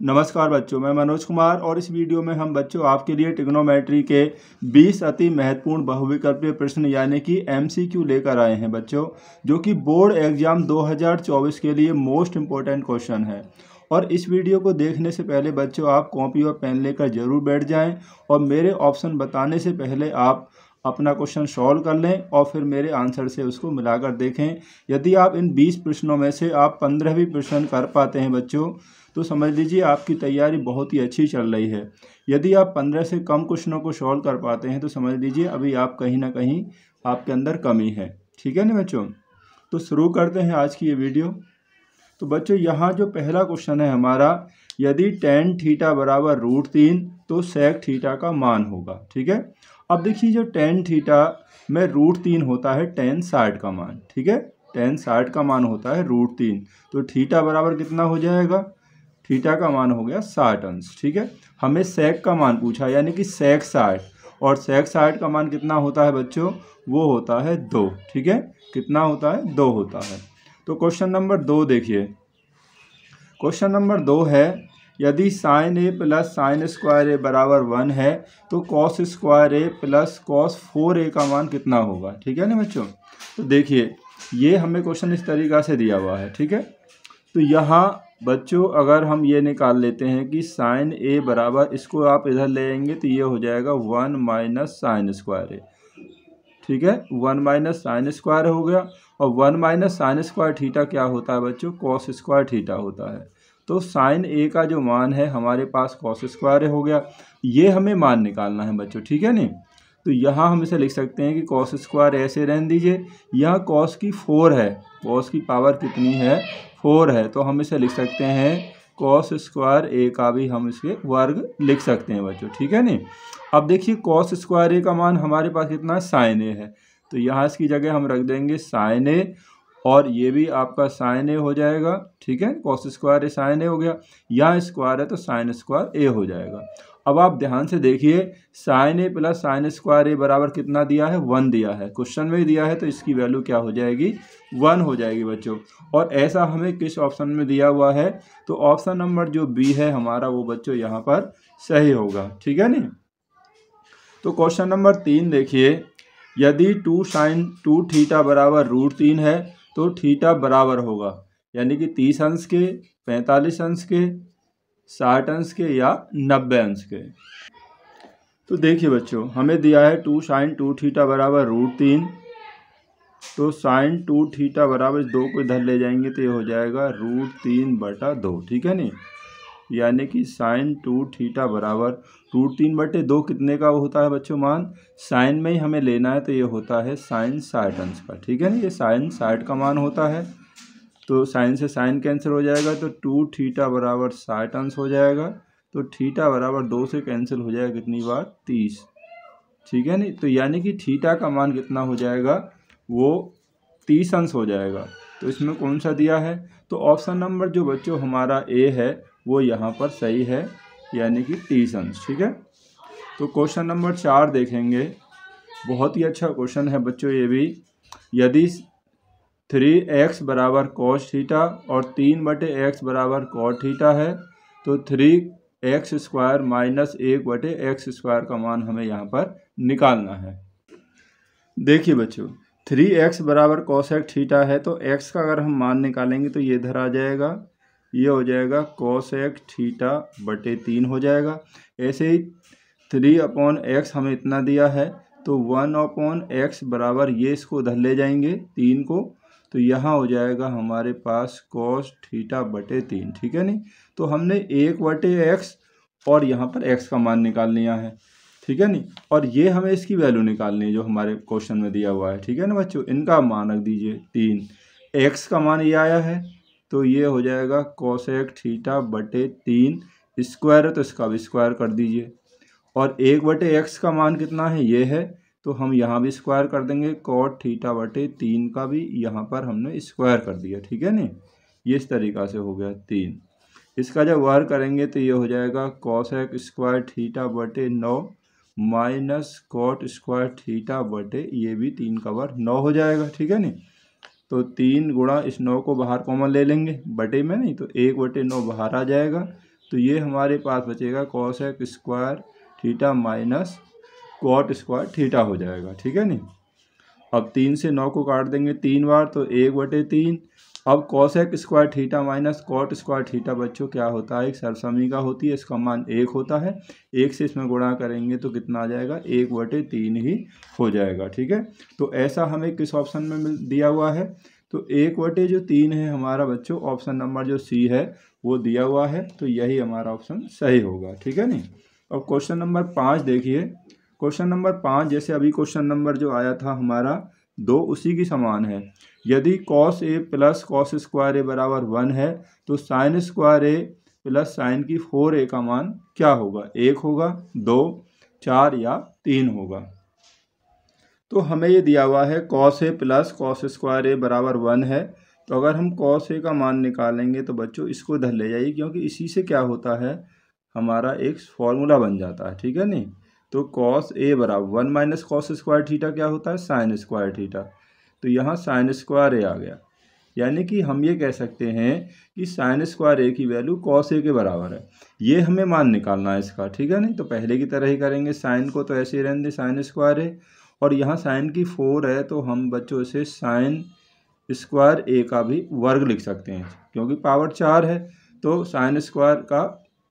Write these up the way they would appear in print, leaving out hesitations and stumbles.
नमस्कार बच्चों, मैं मनोज कुमार और इस वीडियो में हम बच्चों आपके लिए ट्रिग्नोमेट्री के 20 अति महत्वपूर्ण बहुविकल्पीय प्रश्न यानी कि एमसीक्यू लेकर आए हैं बच्चों, जो कि बोर्ड एग्जाम 2024 के लिए मोस्ट इम्पोर्टेंट क्वेश्चन है। और इस वीडियो को देखने से पहले बच्चों आप कॉपी और पेन लेकर जरूर बैठ जाएं और मेरे ऑप्शन बताने से पहले आप अपना क्वेश्चन सॉल्व कर लें और फिर मेरे आंसर से उसको मिलाकर देखें। यदि आप इन 20 प्रश्नों में से आप 15 भी प्रश्न कर पाते हैं बच्चों, तो समझ लीजिए आपकी तैयारी बहुत ही अच्छी चल रही है। यदि आप 15 से कम क्वेश्चनों को सॉल्व कर पाते हैं तो समझ लीजिए अभी आप कहीं ना कहीं आपके अंदर कमी है। ठीक है ना बच्चों, तो शुरू करते हैं आज की ये वीडियो। तो बच्चों यहाँ जो पहला क्वेश्चन है हमारा, यदि tan थीटा बराबर √3 तो sec थीटा का मान होगा। ठीक है, अब देखिए जो tan थीटा में √3 होता है tan 60 का मान। ठीक है, tan 60 का मान होता है √3, तो थीटा बराबर कितना हो जाएगा, थीटा का मान हो गया 60 अंश। ठीक है, हमें सेक का मान पूछा यानी कि सेक 60, और सेक 60 का मान कितना होता है बच्चों, वो होता है 2। ठीक है, कितना होता है, 2 होता है। तो क्वेश्चन नंबर 2 देखिए, क्वेश्चन नंबर 2 है, यदि sin a plus sine square A बराबर 1 है तो cos square A plus cos 4a का मान कितना होगा। ठीक है ना बच्चों, तो देखिए ये हमें क्वेश्चन इस तरीक़ा से दिया हुआ है। ठीक है, तो यहाँ बच्चों अगर हम ये निकाल लेते हैं कि साइन ए बराबर, इसको आप इधर ले आएंगे तो ये हो जाएगा 1 माइनस साइन स्क्वायर ए। ठीक है, 1 माइनस साइन स्क्वायर हो गया, और 1 माइनस साइन स्क्वायर थीटा क्या होता है बच्चों, कॉस स्क्वायर थीटा होता है। तो साइन ए का जो मान है हमारे पास कॉस स्क्वायर हो गया, ये हमें मान निकालना है बच्चों। ठीक है नहीं, तो यहाँ हम इसे लिख सकते हैं कि कॉस स्क्वायर ऐसे रहने दीजिए, यहाँ कॉस की 4 है, कॉस की पावर कितनी है, 4 है, तो हम इसे लिख सकते हैं कॉस स्क्वायर ए का भी हम इसके वर्ग लिख सकते हैं बच्चों। ठीक है नहीं, अब देखिए कॉस स्क्वायर ए का मान हमारे पास कितना है, साइन ए है, तो यहाँ इसकी जगह हम रख देंगे साइन ए, और ये भी आपका साइन ए हो जाएगा। ठीक है, कॉस स्क्वायर ए साइन ए हो गया, यहाँ स्क्वायर है तो साइन स्क्वायर ए हो जाएगा। अब आप ध्यान से देखिए, sign A plus sine square A बराबर कितना दिया है, 1 दिया है, क्वेश्चन में दिया है, तो इसकी वैल्यू क्या हो जाएगी, 1 हो जाएगी बच्चों। और ऐसा हमें किस ऑप्शन में दिया हुआ है, तो ऑप्शन नंबर जो बी है हमारा वो बच्चों यहाँ पर सही होगा। ठीक है नहीं, तो क्वेश्चन नंबर 3 देखिए, यदि 2 sin 2 थीटा बराबर √3 है तो थीटा बराबर होगा यानी कि 30 अंश के, 45 अंश के, 60 अंश के या 90 अंश के। तो देखिए बच्चों हमें दिया है 2 sin 2 थीटा बराबर √3, तो sin 2 थीटा बराबर 2 को इधर ले जाएंगे तो ये हो जाएगा √3/2। ठीक है नहीं, यानी कि sin 2 थीटा बराबर √3/2 कितने का होता है बच्चों मान, साइन में ही हमें लेना है, तो ये होता है साइन 60 अंश का। ठीक है ना, ये साइन 60 का मान होता है, तो साइन से साइन कैंसिल हो जाएगा, तो 2 थीटा बराबर 60 अंश हो जाएगा, तो थीटा बराबर 2 से कैंसिल हो जाएगा कितनी बार, 30। ठीक है नहीं, तो यानी कि थीटा का मान कितना हो जाएगा, वो 30 अंश हो जाएगा। तो इसमें कौन सा दिया है, तो ऑप्शन नंबर जो बच्चों हमारा ए है वो यहाँ पर सही है, यानी कि 30 अंश। ठीक है, तो क्वेश्चन नंबर 4 देखेंगे, बहुत ही अच्छा क्वेश्चन है बच्चों ये भी, यदि 3x बराबर कॉस थीटा और 3/x बराबर कॉट थीटा है तो 3x square minus 1/x square का मान हमें यहाँ पर निकालना है। देखिए बच्चों 3x बराबर कॉसेक थीटा है, तो x का अगर हम मान निकालेंगे तो ये इधर आ जाएगा, ये हो जाएगा कॉसेक थीटा बटे 3 हो जाएगा। ऐसे ही 3/x हमें इतना दिया है, तो 1/x बराबर, ये इसको उधर ले जाएंगे 3 को, तो यहाँ हो जाएगा हमारे पास कॉस थीटा बटे 3। ठीक है नहीं, तो हमने 1/x और यहाँ पर x का मान निकाल लिया है। ठीक है नहीं, और ये हमें इसकी वैल्यू निकालनी है जो हमारे क्वेश्चन में दिया हुआ है। ठीक है ना बच्चों, इनका मान रख दीजिए 3, x का मान ये आया है, तो ये हो जाएगा कोसेक थीटा बटे 3, स्क्वायर है तो इसका भी स्क्वायर कर दीजिए, और 1/x का मान कितना है, ये है, तो हम यहाँ भी स्क्वायर कर देंगे, कॉट थीटा बटे 3 का भी यहाँ पर हमने स्क्वायर कर दिया। ठीक है नहीं, ये इस तरीक़ा से हो गया 3। इसका जब वर्ग करेंगे तो ये हो जाएगा कोसेक स्क्वायर थीटा बटे 9 माइनस कॉट स्क्वायर थीटा बटे, ये भी 3 का वर्ग 9 हो जाएगा। ठीक है नहीं, तो 3 गुणा इस 9 को बाहर कॉमन ले लेंगे, बटे में नहीं, तो 1/9 बाहर आ जाएगा, तो ये हमारे पास बचेगा cos square theta minus cot square theta हो जाएगा, ठीक है नहीं। अब 3 से 9 को काट देंगे 3 बार तो 1/3। अब cosec square theta minus cot square theta बच्चों क्या होता है, एक सरसमीका होती है, इसका मान 1 होता है। 1 से इसमें गुणा करेंगे तो कितना आ जाएगा, 1/3 ही हो जाएगा, ठीक है। तो ऐसा हमें किस ऑप्शन में दिया हुआ है, तो 1/3 है हमारा बच्चों ऑप्शन नंबर जो सी है वो दिया हुआ है, तो यही हमारा ऑप्शन सही होगा, ठीक है नहीं। अब क्वेश्चन नंबर 5 देखिए। क्वेश्चन नंबर 5 जैसे अभी क्वेश्चन नंबर जो आया था हमारा 2 उसी की समान है। यदि cos a plus cos square a बराबर 1 है तो sine square a plus sign की 4a का मान क्या होगा, 1 होगा, 2, 4 या 3 होगा। तो हमें ये दिया हुआ है cos a plus cos square a बराबर 1 है, तो अगर हम cos a का मान निकालेंगे तो बच्चों इसको इधर ले जाइए, क्योंकि इसी से क्या होता है हमारा एक फॉर्मूला बन जाता है, ठीक है नहीं। तो cos a बराबर 1 माइनस कॉस स्क्वायर थीटा क्या होता है, साइन स्क्वायर थीटा। तो यहाँ साइन स्क्वायर a आ गया, यानी कि हम ये कह सकते हैं कि साइन स्क्वायर a की वैल्यू cos a के बराबर है। ये हमें मान निकालना है इसका, ठीक है नहीं। तो पहले की तरह ही करेंगे, साइन को तो ऐसे ही रहने दें साइन स्क्वायर a, और यहाँ साइन की 4 है तो हम बच्चों इसे साइन स्क्वायर a का भी वर्ग लिख सकते हैं, क्योंकि पावर 4 है तो साइन स्क्वायर का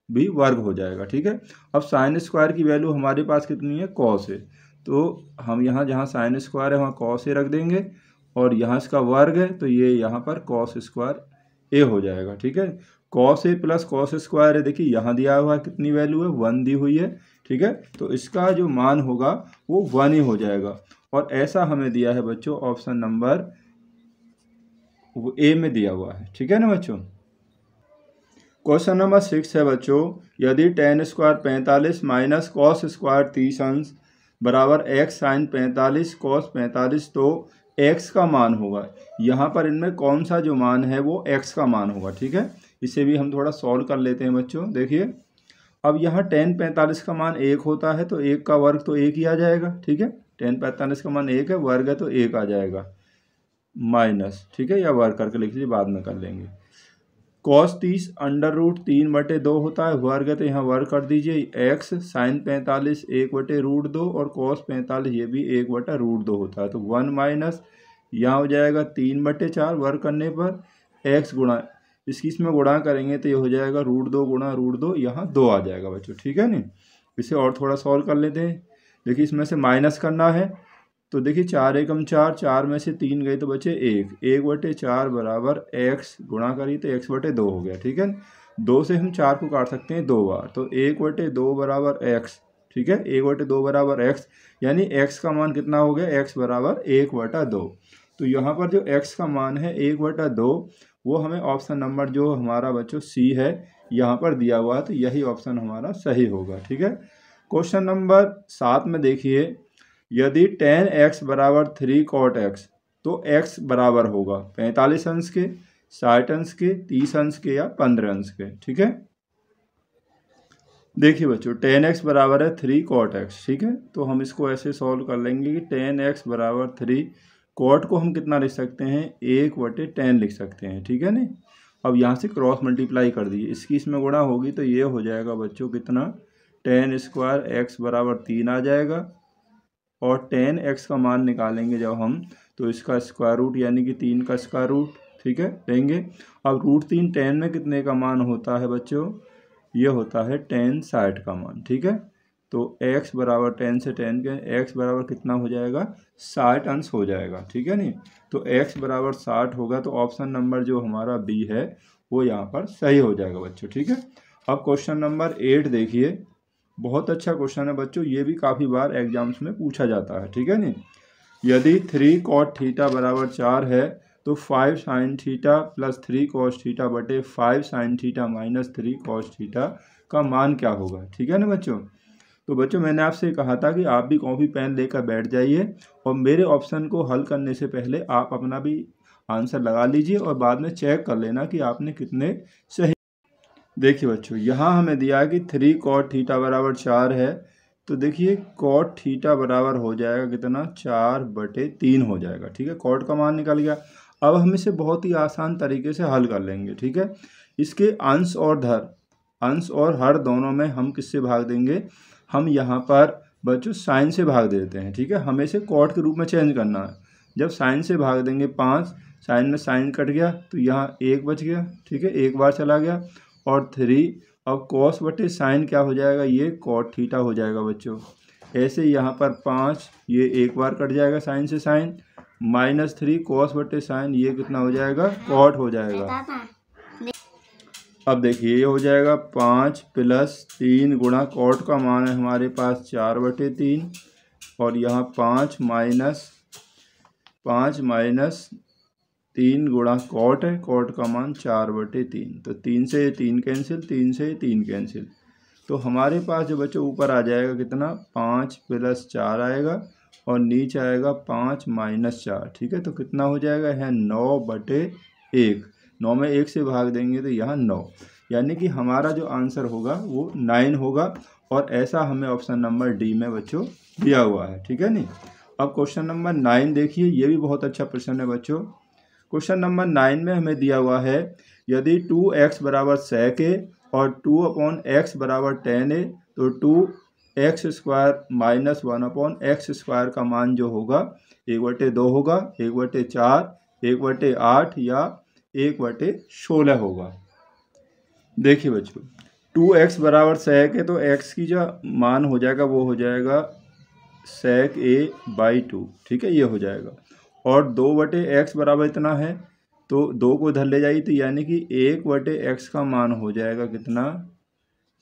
भी वर्ग हो जाएगा, ठीक है। अब साइन स्क्वायर की वैल्यू हमारे पास कितनी है, cos है, तो हम यहाँ जहाँ साइन स्क्वायर है वहाँ cos a रख देंगे, और यहाँ इसका वर्ग है तो ये यहाँ पर cos स्क्वायर a हो जाएगा, ठीक है। cos a plus cos square है, देखिए यहाँ दिया हुआ है कितनी वैल्यू है, 1 दी हुई है, ठीक है। तो इसका जो मान होगा वो 1 ही हो जाएगा, और ऐसा हमें दिया है बच्चों ऑप्शन नंबर ए में दिया हुआ है, ठीक है ना बच्चों। क्वेश्चन नंबर 6 है बच्चों, यदि tan square 45 minus cos square 30 अंश बराबर x साइन 45 कॉस 45, तो x का मान होगा। यहाँ पर इनमें कौन सा जो मान है वो x का मान होगा, ठीक है। इसे भी हम थोड़ा सॉल्व कर लेते हैं बच्चों। देखिए अब यहाँ tan 45 का मान 1 होता है तो 1 का वर्ग तो 1 ही आ जाएगा, ठीक है। tan 45 का मान 1 है, वर्ग है तो 1 आ जाएगा, माइनस, ठीक है, या वर्ग करके लिख लीजिए, बाद में कर लेंगे। cos 30 √3/2 होता है, वर्ग है तो यहाँ वर्ग कर दीजिए। x साइन 45 1/√2 और cos 45 ये भी 1/√2 होता है, तो 1 माइनस यहाँ हो जाएगा 3/4, वर्ग करने पर x गुणा इसकी इसमें गुणा करेंगे तो ये हो जाएगा √2 गुणा √2, यहाँ 2 आ जाएगा बच्चों, ठीक है नहीं। इसे और थोड़ा सॉल्व कर लेते हैं। देखिए इसमें से माइनस करना है, तो देखिए 4 एकम 4, 4 में से 3 गए तो बचे 1, 1/4 बराबर x गुणा करिए तो x/2 हो गया, ठीक है। 2 से हम 4 को काट सकते हैं 2 बार, तो 1/2 बराबर x, ठीक है, 1/2 बराबर x, यानी x का मान कितना हो गया, x बराबर 1/2। तो यहाँ पर जो x का मान है 1/2 वो हमें ऑप्शन नंबर जो हमारा बच्चों सी है यहाँ पर दिया हुआ है, तो यही ऑप्शन हमारा सही होगा, ठीक है। क्वेश्चन नंबर 7 में देखिए, यदि tan x बराबर 3 cot x तो x बराबर होगा 45 अंश के, 60 अंश के, 30 अंश के या 15 अंश के, ठीक है। देखिए बच्चों tan x बराबर है 3 cot x, ठीक है। तो हम इसको ऐसे सॉल्व कर लेंगे कि tan x बराबर 3 cot को हम कितना लिख सकते हैं, 1/tan लिख सकते हैं, ठीक है ना। अब यहाँ से क्रॉस मल्टीप्लाई कर दीजिए, इसकी इसमें गुणा होगी तो ये हो जाएगा बच्चों कितना, tan स्क्वायर x बराबर 3 आ जाएगा, और tan x का मान निकालेंगे जब हम तो इसका स्क्वायर रूट यानी कि 3 का स्क्वायर रूट, ठीक है, लेंगे। अब √3 tan में कितने का मान होता है बच्चों, ये होता है tan 60 का मान, ठीक है। तो x बराबर tan से tan के x बराबर कितना हो जाएगा, 60 अंश हो जाएगा, ठीक है नहीं। तो x बराबर 60 होगा, तो ऑप्शन नंबर जो हमारा बी है वो यहाँ पर सही हो जाएगा बच्चों, ठीक है। अब क्वेश्चन नंबर 8 देखिए, बहुत अच्छा क्वेश्चन है बच्चों, ये भी काफ़ी बार एग्जाम्स में पूछा जाता है, ठीक है नहीं। यदि 3 cot थीटा बराबर 4 है तो 5 sin theta plus 3 cos theta बटे 5 sin theta minus 3 cos theta का मान क्या होगा, ठीक है ना बच्चों। तो बच्चों मैंने आपसे कहा था कि आप भी कॉपी पेन लेकर बैठ जाइए, और मेरे ऑप्शन को हल करने से पहले आप अपना भी आंसर लगा लीजिए, और बाद में चेक कर लेना कि आपने कितने सही। देखिए बच्चों यहाँ हमें दिया है कि 3 cot थीटा बराबर 4 है, तो देखिए cot थीटा बराबर हो जाएगा कितना, 4/3 हो जाएगा, ठीक है। cot का मान निकल गया। अब हम इसे बहुत ही आसान तरीके से हल कर लेंगे, ठीक है। इसके अंश और धर अंश और हर दोनों में हम किससे भाग देंगे, हम यहाँ पर बच्चों साइन से भाग देते हैं। ठीक है, हमें इसे कॉट के रूप में चेंज करना है। जब साइन से भाग देंगे 5, साइन में साइन कट गया तो यहाँ 1 बच गया। ठीक है, एक बार चला गया। और 3, अब कॉस बटे साइन क्या हो जाएगा, ये कॉट थीटा हो जाएगा बच्चों। ऐसे यहाँ पर 5, ये एक बार कट जाएगा साइन से साइन, -3 कॉस बटे साइन, ये कितना हो जाएगा, कॉट हो जाएगा। अब देखिए ये हो जाएगा 5 + 3 गुणा कॉट का मान है हमारे पास 4/3, और यहाँ 5 माइनस 3 गुणा कॉट है, कॉट का मान 4/3। तो 3 से 3 कैंसिल, 3 से 3 कैंसिल, तो हमारे पास जो बच्चों ऊपर आ जाएगा कितना, 5 + 4 आएगा, और नीचे आएगा 5 - 4। ठीक है, तो कितना हो जाएगा, है 9/1। 9 में 1 से भाग देंगे तो यहाँ 9, यानी कि हमारा जो आंसर होगा वो 9 होगा। और ऐसा हमें ऑप्शन नंबर डी में बच्चों दिया हुआ है। ठीक है नहीं। अब क्वेश्चन नंबर 9 देखिए, ये भी बहुत अच्छा प्रश्न है बच्चों। क्वेश्चन नंबर 9 में हमें दिया हुआ है, यदि 2x = sec a और 2/x = tan a, तो 2x² - 1/x² का मान जो होगा 1/2 होगा, 1/4, 1/8 या 1/16 होगा। देखिए बच्चों, 2x = sec a, तो x की जो मान हो जाएगा वो हो जाएगा sec a/2। ठीक है, ये हो जाएगा। और 2/x बराबर इतना है, तो 2 को इधर ले जाइए, तो यानी कि 1/x का मान हो जाएगा कितना,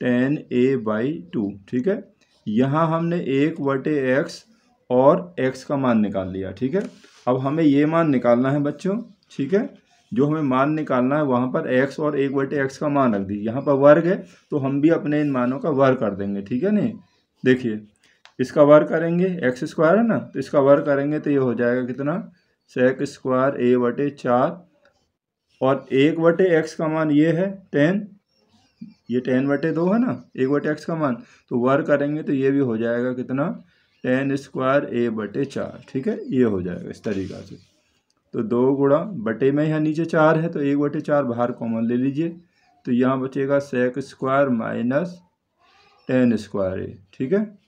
tan a/2। ठीक है, यहाँ हमने 1/x और x का मान निकाल लिया। ठीक है, अब हमें ये मान निकालना है बच्चों। ठीक है, जो हमें मान निकालना है वहाँ पर x और 1/x का मान रख दीजिए। यहाँ पर वर्ग है तो हम भी अपने इन मानों का वर्ग कर देंगे। ठीक है नहीं, देखिए इसका वर्ग करेंगे, x² है ना, तो इसका वर्ग करेंगे तो ये हो जाएगा कितना, sec² a/4, और 1/x का मान ये है 10, ये 10/2 है ना 1/x का मान, तो वर्ग करेंगे तो ये भी हो जाएगा कितना, tan² a/4। ठीक है, ये हो जाएगा इस तरीक़ा से। तो 2 गुणा बटे में यहाँ नीचे 4 है, तो 1/4 बाहर कॉमन ले लीजिए, तो यहाँ बचेगा sec² - tan² a। ठीक है,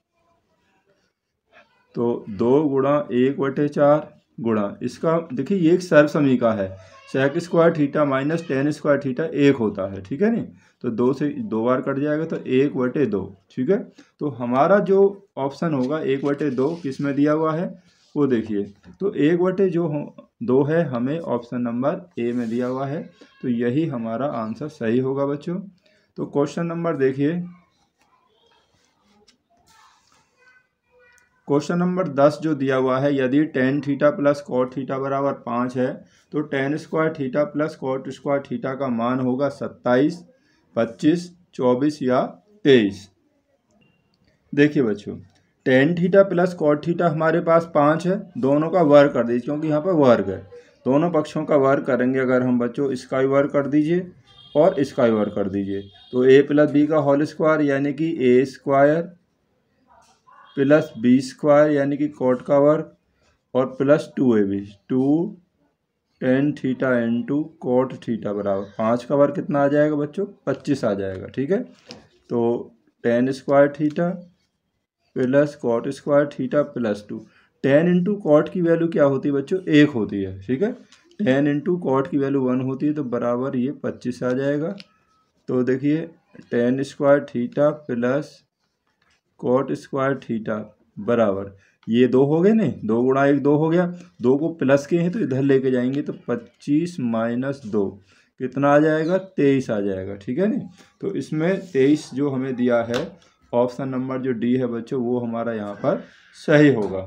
तो 2 गुणा 1/4 गुणा इसका, देखिए ये एक सर्वसमीका है, sec² थीटा - tan² थीटा 1 होता है। ठीक है नहीं, तो 2 से 2 बार कट जाएगा तो 1/2। ठीक है, तो हमारा जो ऑप्शन होगा 1/2 किस में दिया हुआ है वो देखिए, तो 1/2 है हमें ऑप्शन नंबर ए में दिया हुआ है, तो यही हमारा आंसर सही होगा बच्चों। तो क्वेश्चन नंबर देखिए, क्वेश्चन नंबर 10 जो दिया हुआ है, यदि tan थीटा + cot थीटा = 5 है, तो tan² थीटा + cot² थीटा का मान होगा 27, 25, 24 या 23। देखिए बच्चों, tan थीटा + cot थीटा हमारे पास 5 है, दोनों का वर्ग कर दीजिए क्योंकि यहाँ पर वर्ग है। दोनों पक्षों का वर्ग करेंगे अगर हम बच्चों, इसका भी वर्ग कर दीजिए और इसका भी वर्ग कर दीजिए, तो a + b का होल स्क्वायर यानी कि a² + b² यानी कि कॉट का वर्ग, और plus 2ab, 2 tan theta × cot theta बराबर 5 का वर्ग कितना आ जाएगा बच्चों, 25 आ जाएगा। ठीक है, तो tan² theta + cot² theta + 2, tan × cot की वैल्यू क्या होती है बच्चों, 1 होती है। ठीक है, tan × cot की वैल्यू 1 होती है, तो बराबर ये 25 आ जाएगा। तो देखिए tan² थीटा + cot² थीटा बराबर, ये 2 हो गए नहीं, 2 गुणा 1 2 हो गया, 2 को प्लस के हैं तो इधर लेके जाएंगे, तो 25 - 2 कितना आ जाएगा, 23 आ जाएगा। ठीक है नहीं, तो इसमें 23 जो हमें दिया है ऑप्शन नंबर जो डी है बच्चों, वो हमारा यहाँ पर सही होगा।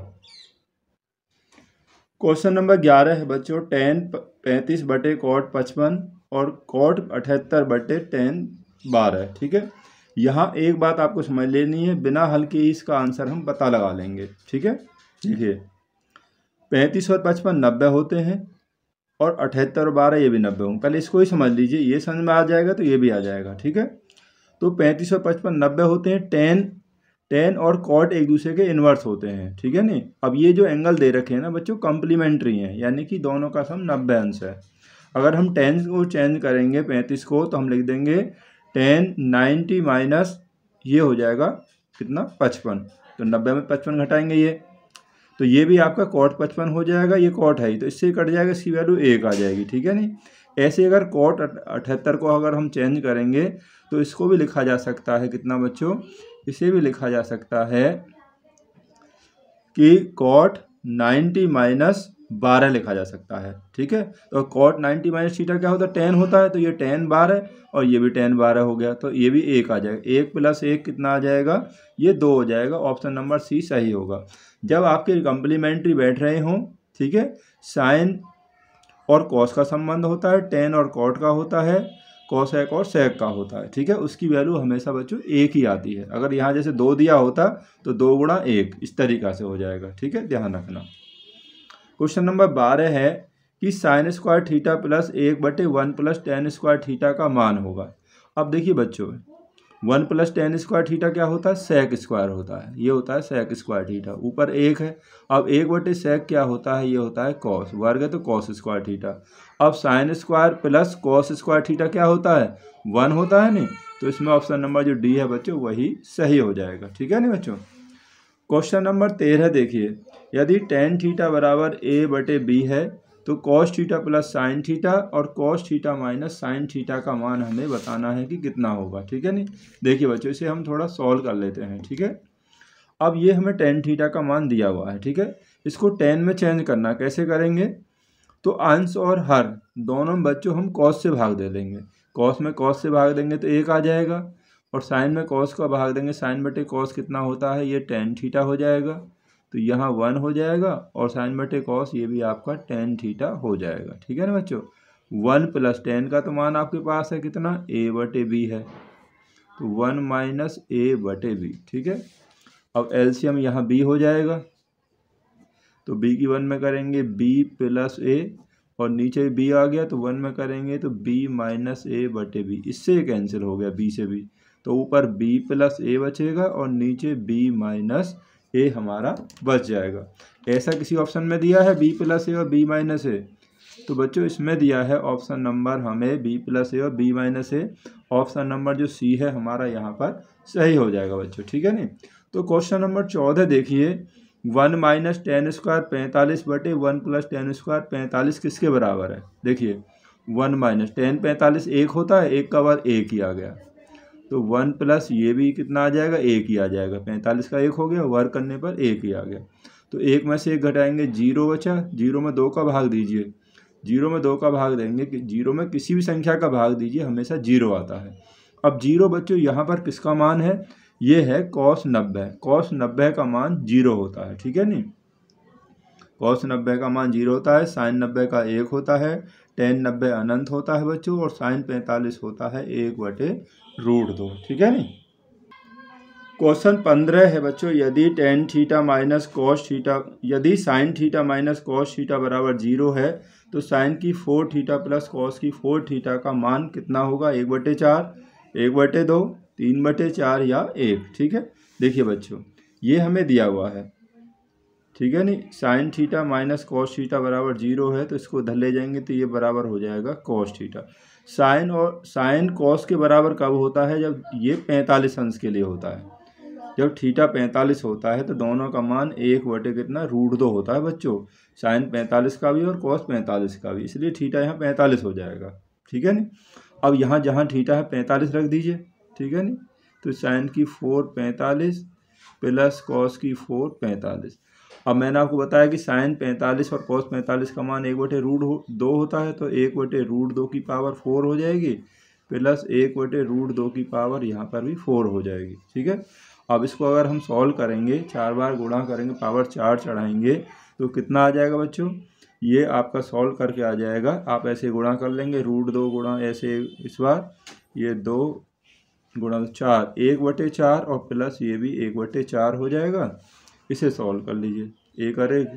क्वेश्चन नंबर 11 है बच्चों, tan 35/cot 55 और cot 78/tan 12। ठीक है, यहाँ एक बात आपको समझ लेनी है, बिना हल के ही इसका आंसर हम पता लगा लेंगे। ठीक है, देखिए 35 और 55 90 होते हैं, और 78 और 12 ये भी 90 होंगे। पहले इसको ही समझ लीजिए, ये समझ में आ जाएगा तो ये भी आ जाएगा। ठीक है, तो 35 और 55 90 होते हैं, tan और cot एक दूसरे के इन्वर्स होते हैं। ठीक है नहीं, अब ये जो एंगल दे रखे हैं ना बच्चों, कम्प्लीमेंट्री हैं, यानी कि दोनों का सम 90 अंश है। अगर हम tan को चेंज करेंगे 35 को, तो हम लिख देंगे टेन 90 माइनस ये हो जाएगा कितना 55, तो 90 में 55 घटाएंगे ये, तो ये भी आपका कॉट 55 हो जाएगा, ये कॉट है ही तो इससे कट जाएगा, इसकी वैल्यू 1 आ जाएगी, ठीक है नहीं। ऐसे अगर कॉट 78 को अगर हम चेंज करेंगे तो इसको भी लिखा जा सकता है कितना बच्चों, इसे भी लिखा जा सकता है कि कॉट 90 माइनस 12 लिखा जा सकता है, ठीक है। तो कॉट 90 माइनस थीटा क्या होता है, 10 होता है, तो ये 10 12 और ये भी 10 12 हो गया, तो ये भी 1 आ जाएगा, 1 + 1 कितना आ जाएगा, ये 2 हो जाएगा। ऑप्शन नंबर सी सही होगा। जब आपके कंप्लीमेंट्री बैठ रहे हों, ठीक है, साइन और कॉस का संबंध होता है, टेन और कॉट का होता है, कोसेक और सेक का होता है, ठीक है, उसकी वैल्यू हमेशा बच्चों 1 ही आती है। अगर यहाँ जैसे 2 दिया होता तो 2 × 1 इस तरीक़ा से हो जाएगा, ठीक है, ध्यान रखना। क्वेश्चन नंबर 12 है कि sine square theta plus 1/1 + tan square theta का मान होगा। अब देखिए बच्चों, 1 + tan स्क्वायर थीटा क्या होता है, सेक स्क्वायर होता है, ये होता है सेक स्क्वायर थीटा, ऊपर 1 है। अब 1/सेक क्या होता है, ये होता है कॉस, वर्ग है तो कॉस स्क्वायर थीटा। अब sine square plus cos square theta क्या होता है, 1 होता है नहीं, तो इसमें ऑप्शन नंबर जो डी है बच्चों वही सही हो जाएगा, ठीक है नहीं बच्चों। क्वेश्चन नंबर 13 देखिए, यदि tan थीटा बराबर a/b है तो cos theta plus sine theta और cos theta minus sine theta का मान हमें बताना है कि कितना होगा, ठीक है नहीं। देखिए बच्चों, इसे हम थोड़ा सॉल्व कर लेते हैं, ठीक है। अब ये हमें tan थीटा का मान दिया हुआ है, ठीक है, इसको tan में चेंज करना कैसे करेंगे, तो अंश और हर दोनों बच्चों हम cos से भाग दे देंगे, cos में cos से भाग देंगे तो 1 आ जाएगा, और साइन में cos का भाग देंगे, sin/cos कितना होता है, ये tan थीटा हो जाएगा, तो यहाँ 1 हो जाएगा, और sin/cos ये भी आपका tan थीटा हो जाएगा, ठीक है ना बच्चों। 1 + tan का तो मान आपके पास है कितना, a/b है, तो 1 - a/b, ठीक है। अब एलसीएम यहाँ b हो जाएगा, तो b की 1 में करेंगे b + a, और नीचे b आ गया तो 1 में करेंगे तो b - a/b, इससे कैंसिल हो गया b से b, तो ऊपर b + a बचेगा और नीचे b - a हमारा बच जाएगा। ऐसा किसी ऑप्शन में दिया है b + a और b - a, तो बच्चों इसमें दिया है ऑप्शन नंबर हमें b + a और b - a, ऑप्शन नंबर जो सी है हमारा यहाँ पर सही हो जाएगा बच्चों, ठीक है नहीं। तो क्वेश्चन नंबर 14 देखिए, 1 - tan स्क्वायर 45/1 + tan स्क्वायर 45 किसके बराबर है, देखिए 1 - tan 45 1 होता है, 1 का वर्ग 1 ही आ गया, तो 1 प्लस ये भी कितना आ जाएगा, 1 ही आ जाएगा, 45 का 1 हो गया, वर्ग करने पर 1 ही आ गया, तो 1 में से 1 घटाएंगे 0 बचा, 0 में 2 का भाग दीजिए, 0 में 2 का भाग देंगे कि 0 में किसी भी संख्या का भाग दीजिए हमेशा 0 आता है। अब 0 बच्चों यहाँ पर किसका मान है, ये है cos 90, cos 90 का मान 0 होता है, ठीक है नहीं, cos 90 का मान 0 होता है, sin 90 का 1 होता है, tan 90 अनंत होता है बच्चों, और sin 45 होता है 1/√2, ठीक है नहीं। क्वेश्चन 15 है बच्चों, यदि tan theta minus cos theta, यदि sin theta minus cos theta बराबर 0 है तो sin की 4 थीटा प्लस cos की 4 थीटा का मान कितना होगा, 1/4, 1/2, 3/4 या 1, ठीक है। देखिए बच्चों, ये हमें दिया हुआ है, ठीक है नहीं, sin theta minus cos theta बराबर 0 है, तो इसको इधर ले जाएंगे तो ये बराबर हो जाएगा cos थीटा। साइन cos के बराबर कब होता है, जब ये 45 अंश के लिए होता है, जब थीटा 45 होता है तो दोनों का मान 1/√2 होता है बच्चों, साइन 45 का भी और cos 45 का भी, इसलिए थीटा यहाँ 45 हो जाएगा, ठीक है नहीं। अब यहाँ जहाँ थीटा है 45 रख दीजिए, ठीक है नहीं, तो साइन की 4 45 प्लस cos की 4 45। अब मैंने आपको बताया कि साइन 45 और cos 45 का मान 1/√2 होता है, तो 1/√2 की पावर 4 हो जाएगी, प्लस 1/√2 की पावर यहाँ पर भी 4 हो जाएगी, ठीक है। अब इसको अगर हम सॉल्व करेंगे, 4 बार गुणा करेंगे, पावर 4 चढ़ाएंगे तो कितना आ जाएगा बच्चों, ये आपका सॉल्व करके आ जाएगा, आप ऐसे गुणा कर लेंगे, √2 गुणा ऐसे इस बार, ये 2 गुणा 4, 1/4 और प्लस ये भी 1/4 हो जाएगा। इसे सॉल्व कर लीजिए, 1 और 1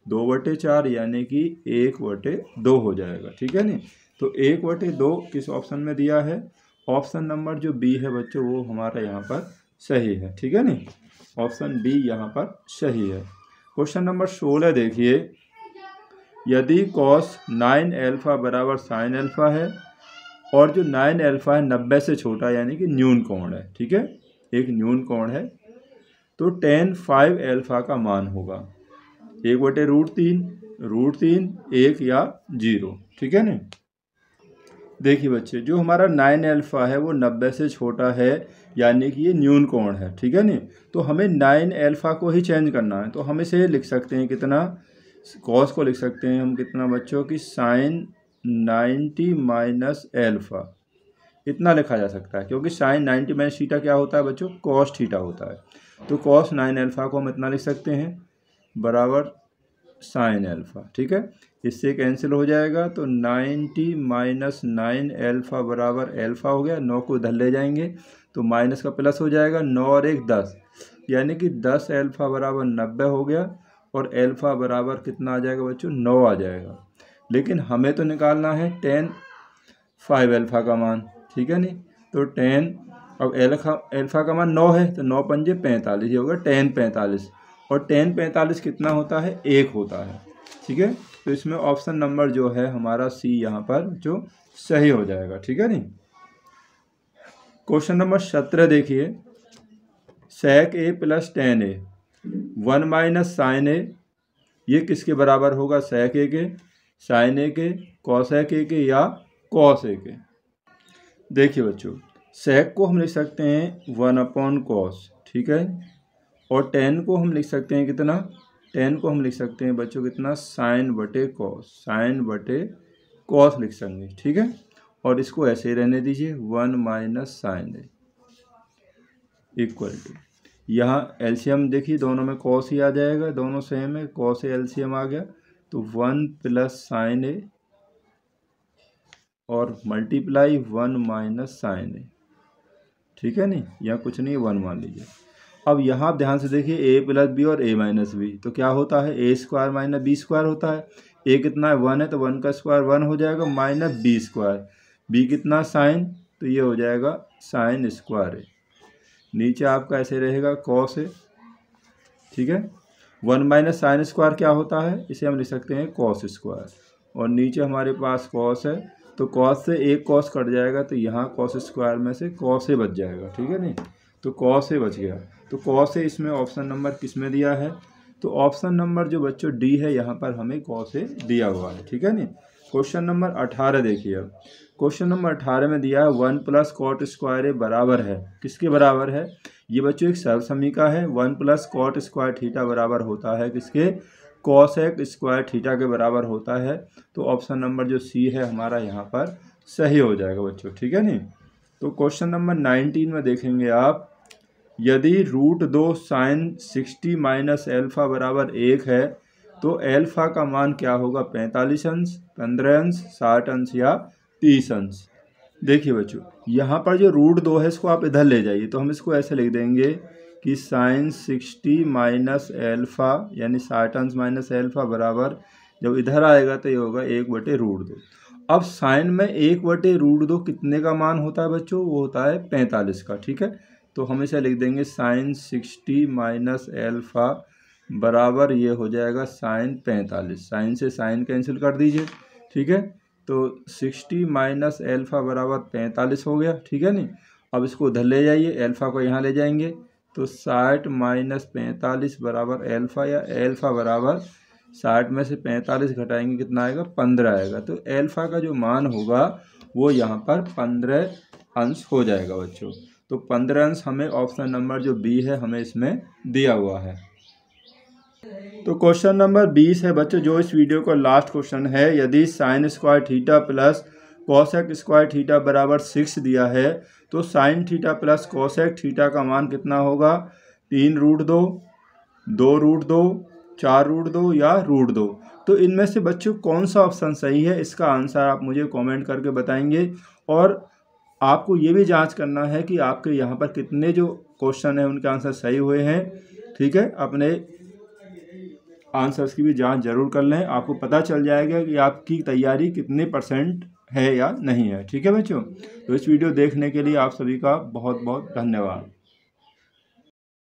2/4 यानी कि 1/2 हो जाएगा, ठीक है नहीं। तो 1/2 किस ऑप्शन में दिया है, ऑप्शन नंबर जो बी है बच्चों वो हमारा यहाँ पर सही है, ठीक है नहीं, ऑप्शन बी यहाँ पर सही है। क्वेश्चन नंबर 16 देखिए, यदि cos 9α बराबर sin α है और जो 9 अल्फा है 90 से छोटा यानी कि न्यून कोण है, ठीक है, एक न्यून कोण है, तो tan 5 अल्फा का मान होगा 1/√3, √3, 1 या 0, ठीक है ना। देखिए बच्चे, जो हमारा 9 अल्फा है वो 90 से छोटा है यानी कि ये न्यून कोण है, ठीक है नी। तो हमें 9 अल्फा को ही चेंज करना है, तो हम इसे लिख सकते हैं कितना, कॉस को लिख सकते हैं हम कितना बच्चों की sin 90 माइनस अल्फा, इतना लिखा जा सकता है, क्योंकि sin 90 माइनस थीटा क्या होता है बच्चों, cos थीटा होता है। तो cos 9 अल्फा को हम इतना लिख सकते हैं बराबर sin अल्फा, ठीक है। इससे कैंसिल हो जाएगा, तो 90 माइनस 9 अल्फा बराबर अल्फा हो गया, 9 को इधर ले जाएंगे तो माइनस का प्लस हो जाएगा, 9 और 1 10, यानी कि 10 अल्फा बराबर 90 हो गया, और अल्फा बराबर कितना आ जाएगा बच्चों, 9 आ जाएगा। लेकिन हमें तो निकालना है tan 5 अल्फा का मान, ठीक है नहीं। तो tan, अब अल्फा का मान 9 है, तो 9 पंजे 45, ये होगा tan 45, और tan 45 कितना होता है, 1 होता है, ठीक है। तो इसमें ऑप्शन नंबर जो है हमारा सी यहाँ पर जो सही हो जाएगा, ठीक है नहीं। क्वेश्चन नंबर 17 देखिए, sec a plus tan a 1 minus sin a, ये किसके बराबर होगा, sec a के, sin a के, cosec a के या cos a के। देखिए बच्चों, sec को हम लिख सकते हैं 1/cos, ठीक है, और tan को हम लिख सकते हैं कितना, tan को हम लिख सकते हैं बच्चों कितना, sin/cos, sin/cos लिख सकते हैं, ठीक है। और इसको ऐसे ही रहने दीजिए, 1 minus sin a equal to, यहाँ एलसीएम देखिए दोनों में cos ही आ जाएगा, दोनों सेम है, cos a एलसीएम आ गया, तो 1 प्लस sin a और मल्टीप्लाई 1 माइनस sin a, ठीक है नहीं, यहाँ कुछ नहीं, 1 मान लीजिए। अब यहाँ आप ध्यान से देखिए, a प्लस बी और a माइनस बी, तो क्या होता है, a square minus B square होता है। a कितना है, 1 है, तो 1 का स्क्वायर 1 हो जाएगा, माइनस बी स्क्वायर, b कितना साइन, तो ये हो जाएगा साइन स्क्वायर है। नीचे आपका ऐसे रहेगा कॉस है, ठीक है। 1 माइनस साइन स्क्वायर क्या होता है, इसे हम लिख सकते हैं कॉस स्क्वायर, और नीचे हमारे पास कॉस है, तो कॉस से एक कॉस कट जाएगा, तो यहाँ कॉस स्क्वायर में से कॉस से बच जाएगा, ठीक है नहीं, तो कॉस से बच गया। तो कॉस से इसमें ऑप्शन नंबर किस में दिया है, तो ऑप्शन नंबर जो बच्चों डी है, यहाँ पर हमें कॉस से दिया हुआ है, ठीक है नहीं। क्वेश्चन नंबर 18 देखिए, अब क्वेश्चन नंबर 18 में दिया है 1 प्लस कॉट स्क्वायर ए बराबर है, किसके बराबर है, ये बच्चों एक सरल समीका है। 1 प्लस कॉट स्क्वायर थीटा बराबर होता है किसके, कॉसेक स्क्वायर थीटा के बराबर होता है। तो ऑप्शन नंबर जो सी है हमारा यहाँ पर सही हो जाएगा बच्चों, ठीक है नहीं। तो क्वेश्चन नंबर 19 में देखेंगे आप, यदि √2 साइन 60 माइनस एल्फा बराबर 1 है, तो एल्फा का मान क्या होगा, 45 अंश, 15 अंश, 60 अंश या 30 अंश। देखिए बच्चों, यहाँ पर जो √2 है इसको आप इधर ले जाइए, तो हम इसको ऐसे लिख देंगे कि साइन 60 माइनस एल्फा यानी 60 अंश माइनस एल्फा बराबर, जब इधर आएगा तो ये होगा 1/√2। अब साइन में 1/√2 कितने का मान होता है बच्चों, वो होता है 45 का, ठीक है। तो हम इसे लिख देंगे साइन 60 माइनस एल्फा बराबर ये हो जाएगा साइन 45, साइन से साइन कैंसिल कर दीजिए, ठीक है। तो 60 माइनस एल्फा बराबर 45 हो गया, ठीक है नहीं। अब इसको उधर ले जाइए, एल्फा को यहाँ ले जाएंगे, तो 60 माइनस 45 बराबर एल्फा, या एल्फा बराबर 60 में से 45 घटाएंगे कितना आएगा, 15 आएगा। तो एल्फा का जो मान होगा वो यहाँ पर 15 अंश हो जाएगा बच्चों। तो 15 अंश हमें ऑप्शन नंबर जो बी है हमें इसमें दिया हुआ है। तो क्वेश्चन नंबर 20 है बच्चों, जो इस वीडियो का लास्ट क्वेश्चन है। यदि sine square theta plus cosec square theta बराबर 6 दिया है, तो sine theta plus cosec theta का मान कितना होगा, 3√2, 2√2, 4√2 या √2। तो इनमें से बच्चों कौन सा ऑप्शन सही है, इसका आंसर आप मुझे कमेंट करके बताएंगे। और आपको ये भी जांच करना है कि आपके यहाँ पर कितने जो क्वेश्चन हैं उनके आंसर सही हुए हैं, ठीक है। अपने आंसर्स की भी जांच जरूर कर लें, आपको पता चल जाएगा कि आपकी तैयारी कितने % है या नहीं है, ठीक है बच्चों। तो इस वीडियो देखने के लिए आप सभी का बहुत बहुत धन्यवाद।